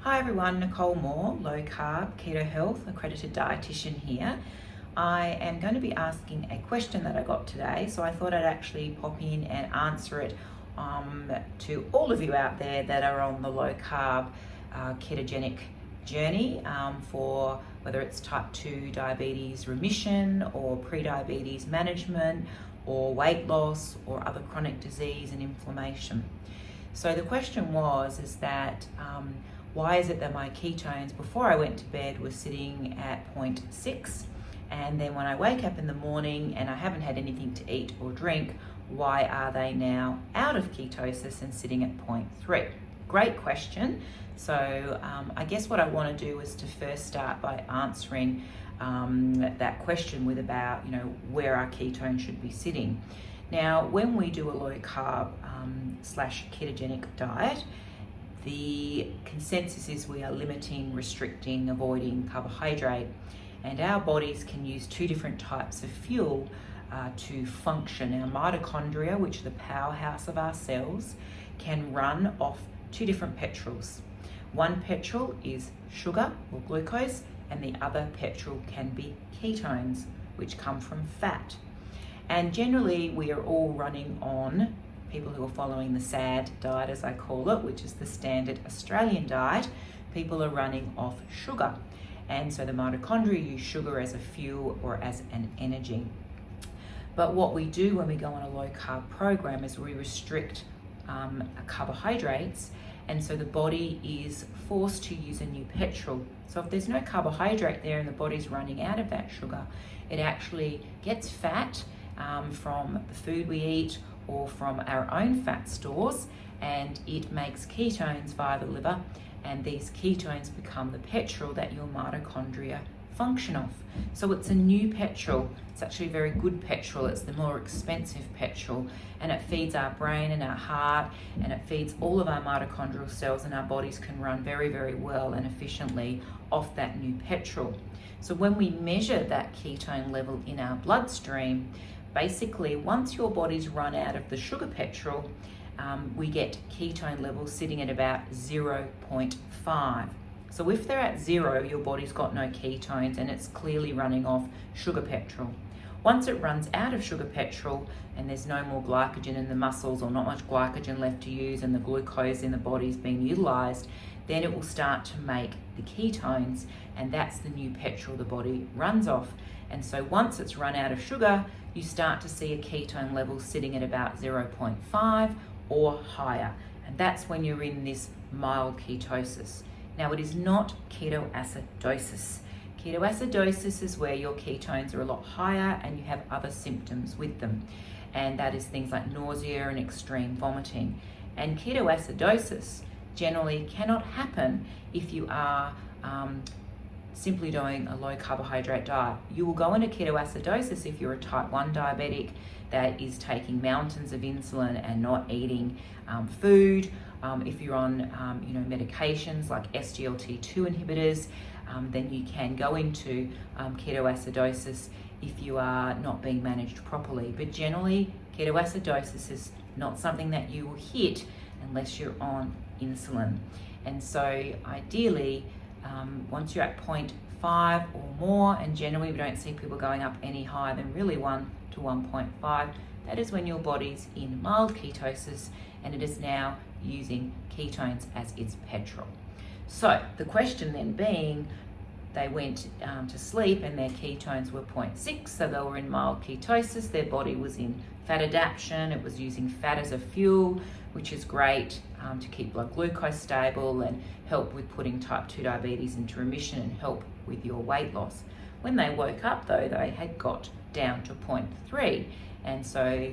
Hi everyone, Nicole Moore, Low Carb Keto Health, accredited dietitian here. I am going to be asking a question that I got today, so I thought I'd actually pop in and answer it to all of you out there that are on the low carb ketogenic journey for whether it's type 2 diabetes remission or pre-diabetes management or weight loss or other chronic disease and inflammation. So the question is that why is it that my ketones before I went to bed were sitting at 0.6, and then when I wake up in the morning and I haven't had anything to eat or drink, why are they now out of ketosis and sitting at 0.3? Great question. So I guess what I want to do is to first start by answering that question with about where our ketones should be sitting. Now, when we do a low carb slash ketogenic diet, the consensus is we are limiting, restricting, avoiding carbohydrate, and our bodies can use two different types of fuel to function. Our mitochondria, which are the powerhouse of our cells, can run off two different petrols. One petrol is sugar or glucose, and the other petrol can be ketones, which come from fat. And generally we are all running on, people who are following the SAD diet as I call it, which is the standard Australian diet, people are running off sugar. And so the mitochondria use sugar as a fuel or as an energy. But what we do when we go on a low carb program is we restrict carbohydrates, and so the body is forced to use a new petrol. So if there's no carbohydrate there and the body's running out of that sugar, it actually gets fat from the food we eat or from our own fat stores, and it makes ketones via the liver, and these ketones become the petrol that your mitochondria function off. So it's a new petrol. It's actually a very good petrol. It's the more expensive petrol, and it feeds our brain and our heart, and it feeds all of our mitochondrial cells, and our bodies can run very, very well and efficiently off that new petrol. So when we measure that ketone level in our bloodstream, basically once your body's run out of the sugar petrol, we get ketone levels sitting at about 0.5. So if they're at 0, your body's got no ketones and it's clearly running off sugar petrol. Once it runs out of sugar petrol and there's no more glycogen in the muscles or not much glycogen left to use and the glucose in the body is being utilized, then it will start to make the ketones, and that's the new petrol the body runs off. And so once it's run out of sugar, you start to see a ketone level sitting at about 0.5 or higher. And that's when you're in this mild ketosis. Now, it is not ketoacidosis. Ketoacidosis is where your ketones are a lot higher and you have other symptoms with them. And that is things like nausea and extreme vomiting. And ketoacidosis generally cannot happen if you are simply doing a low carbohydrate diet. You will go into ketoacidosis if you're a type 1 diabetic that is taking mountains of insulin and not eating food. If you're on medications like SGLT2 inhibitors, then you can go into ketoacidosis if you are not being managed properly. But generally, ketoacidosis is not something that you will hit unless you're on insulin. And so ideally, once you're at 0.5 or more, and generally we don't see people going up any higher than really 1 to 1.5, that is when your body's in mild ketosis and it is now using ketones as its petrol. So the question then being, they went to sleep and their ketones were 0.6, so they were in mild ketosis, their body was in fat adaptation, it was using fat as a fuel, which is great to keep blood glucose stable and help with putting type 2 diabetes into remission and help with your weight loss. When they woke up though, they had got down to 0.3, and so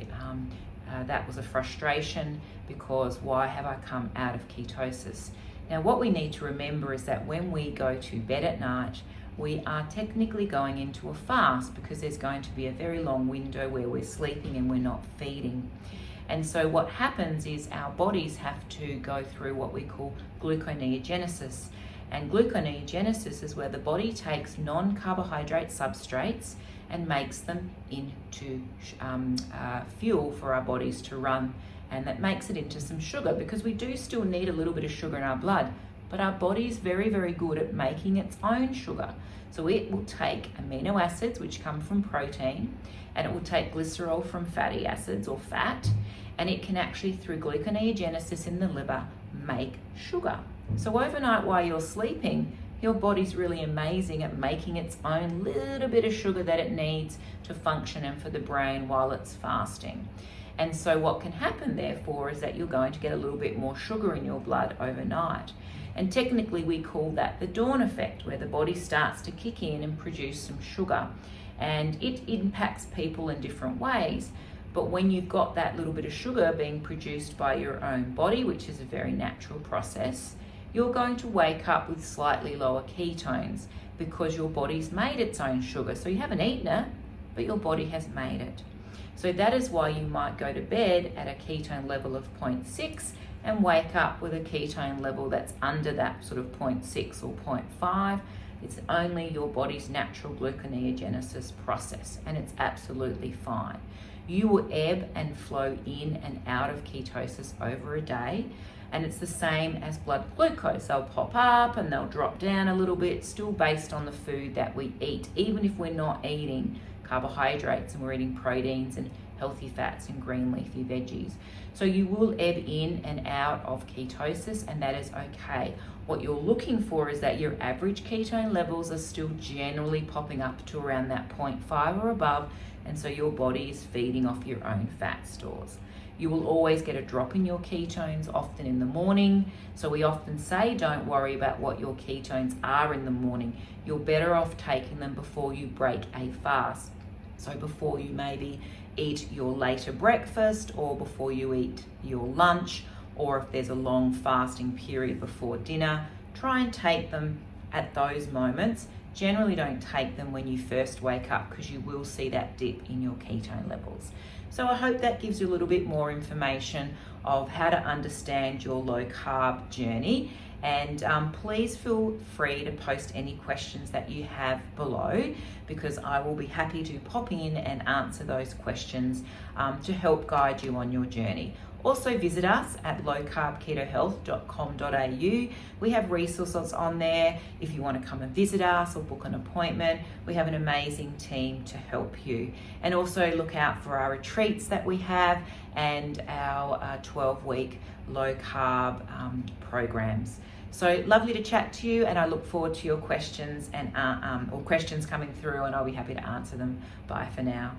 that was a frustration because why have I come out of ketosis? Now what we need to remember is that when we go to bed at night, we are technically going into a fast because there's going to be a very long window where we're sleeping and we're not feeding. And so what happens is our bodies have to go through what we call gluconeogenesis. And gluconeogenesis is where the body takes non-carbohydrate substrates and makes them into fuel for our bodies to run, and that makes it into some sugar, because we do still need a little bit of sugar in our blood, but our body is very, very good at making its own sugar. So it will take amino acids, which come from protein, and it will take glycerol from fatty acids or fat, and it can actually, through gluconeogenesis in the liver, make sugar. So overnight while you're sleeping, your body's really amazing at making its own little bit of sugar that it needs to function and for the brain while it's fasting. And so what can happen therefore is that you're going to get a little bit more sugar in your blood overnight. And technically we call that the dawn effect, where the body starts to kick in and produce some sugar. And it impacts people in different ways. But when you've got that little bit of sugar being produced by your own body, which is a very natural process, you're going to wake up with slightly lower ketones because your body's made its own sugar. So you haven't eaten it, but your body has made it. So that is why you might go to bed at a ketone level of 0.6 and wake up with a ketone level that's under that sort of 0.6 or 0.5. It's only your body's natural gluconeogenesis process, and it's absolutely fine. You will ebb and flow in and out of ketosis over a day, and it's the same as blood glucose. They'll pop up and they'll drop down a little bit, still based on the food that we eat, even if we're not eating carbohydrates and we're eating proteins and healthy fats and green leafy veggies. So you will ebb in and out of ketosis, and that is okay. What you're looking for is that your average ketone levels are still generally popping up to around that 0.5 or above, and so your body is feeding off your own fat stores. You will always get a drop in your ketones, often in the morning. So we often say, don't worry about what your ketones are in the morning. You're better off taking them before you break a fast. So before you maybe eat your later breakfast, or before you eat your lunch, or if there's a long fasting period before dinner, try and take them at those moments. Generally don't take them when you first wake up, because you will see that dip in your ketone levels. So I hope that gives you a little bit more information of how to understand your low carb journey. And please feel free to post any questions that you have below, because I will be happy to pop in and answer those questions to help guide you on your journey. Also visit us at lowcarbketohealth.com.au. We have resources on there if you want to come and visit us or book an appointment. We have an amazing team to help you. And also look out for our retreats that we have and our 12-week low carb programs. So lovely to chat to you, and I look forward to your questions and or questions coming through, and I'll be happy to answer them. Bye for now.